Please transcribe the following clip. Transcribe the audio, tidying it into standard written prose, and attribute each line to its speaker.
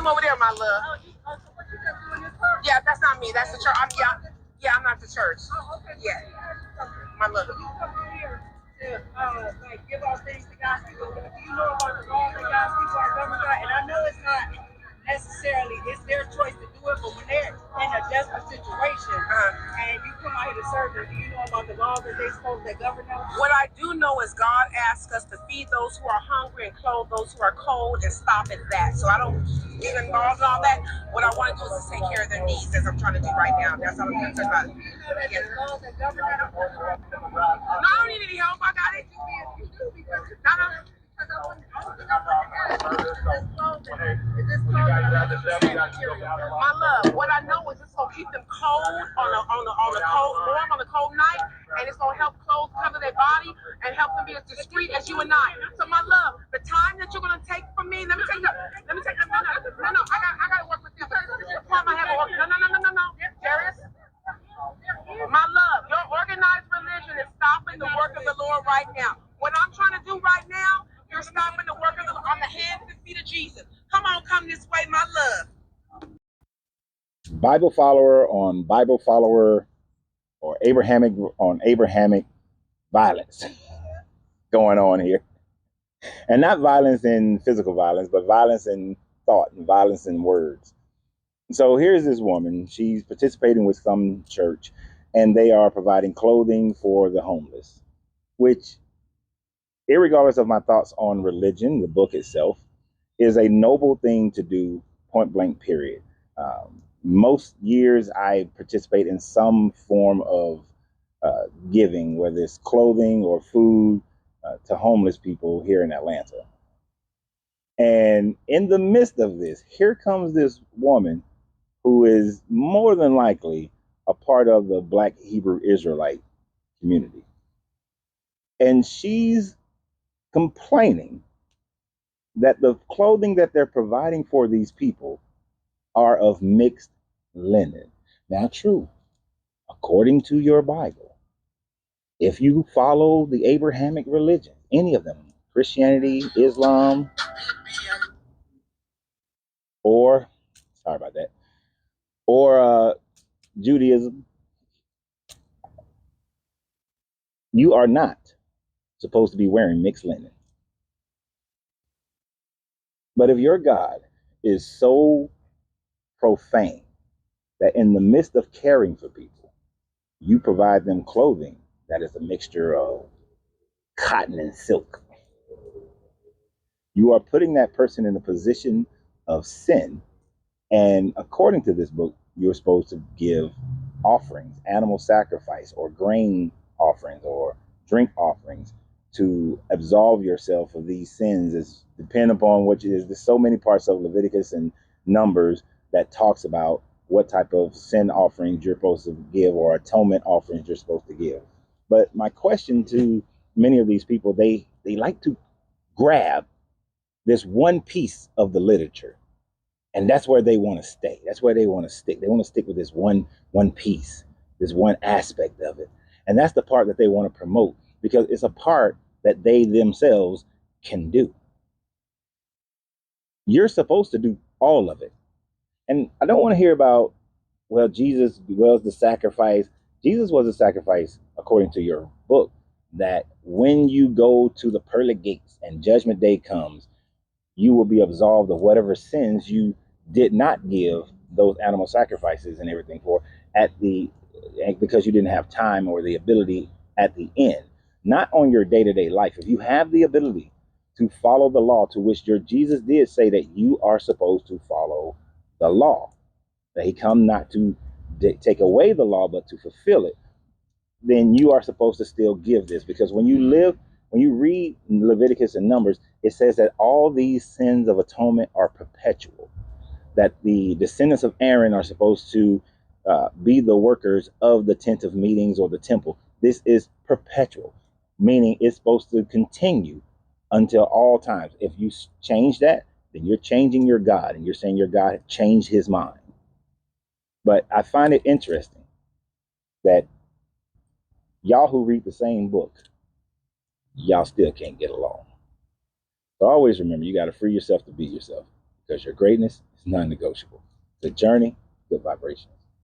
Speaker 1: them over there, my love. Yeah, that's not me. That's the church. I'm not the church. Yeah, my love. Like give all things to God. You know about the law that God's people are governed by, and I know it's not necessarily it's their choice to do it, but when they're in a desperate situation and you come out here to serve them, do you know about the laws that they supposed to govern them? What I do know is God asks us to feed those who are hungry and clothe those who are cold and stop at that. So I don't get involved in all that. What I want to do is to take care of their needs, as I'm trying to do right now. That's all I'm concerned about. Yes. No, I don't need any help. I got it. My love, what I know is it's gonna keep them cold on the cold warm on the cold night, and it's gonna help clothes cover their body and help them be as discreet as you and I. So my love, the time that you're gonna take from me, let me take no, I gotta work with them. The time I have to work. No, Darius. My love, your organized religion is stopping the work of the Lord right now. What I'm trying to do right now, you're stopping the work of the Lord on the hands and feet of Jesus. Come on, come this way, my love.
Speaker 2: Bible follower on Bible follower, or Abrahamic on Abrahamic violence going on here. And not violence in physical violence, but violence in thought and violence in words. So here's this woman. She's participating with some church, and they are providing clothing for the homeless, which, irregardless of my thoughts on religion, the book itself, is a noble thing to do, point blank, period. Most years I participate in some form of giving, whether it's clothing or food, to homeless people here in Atlanta. And in the midst of this, here comes this woman who is more than likely a part of the Black Hebrew Israelite community. And she's complaining that the clothing that they're providing for these people are of mixed linen. Now, true, according to your Bible, if you follow the Abrahamic religion, any of them, Christianity, Islam, or, sorry about that, or Judaism, you are not supposed to be wearing mixed linen. But if your God is so profane that in the midst of caring for people, you provide them clothing that is a mixture of cotton and silk, you are putting that person in a position of sin. And according to this book, you're supposed to give offerings, animal sacrifice, or grain offerings, or drink offerings to absolve yourself of these sins. It's depend upon what you is. There's so many parts of Leviticus and Numbers that talks about what type of sin offerings you're supposed to give, or atonement offerings you're supposed to give. But my question to many of these people, they like to grab this one piece of the literature, and that's where they want to stay. That's where they want to stick. They want to stick with this one piece, this one aspect of it. And that's the part that they want to promote, because it's a part that they themselves can do. You're supposed to do all of it. And I don't want to hear about, well, Jesus was the sacrifice. Jesus was a sacrifice, according to your book, that when you go to the pearly gates and judgment day comes, you will be absolved of whatever sins you did not give those animal sacrifices and everything for because you didn't have time or the ability at the end, not on your day-to-day life. If you have the ability to follow the law, to which your Jesus did say that you are supposed to follow the law, that he come not to take away the law, but to fulfill it, then you are supposed to still give this. Because when you read Leviticus and Numbers, it says that all these sins of atonement are perpetual, that the descendants of Aaron are supposed to be the workers of the tent of meetings or the temple. This is perpetual, meaning it's supposed to continue until all times. If you change that, then you're changing your God, and you're saying your God changed his mind. But I find it interesting that y'all who read the same book, y'all still can't get along. So always remember, you got to free yourself to be yourself. because your greatness is non-negotiable. Good journey, good vibrations.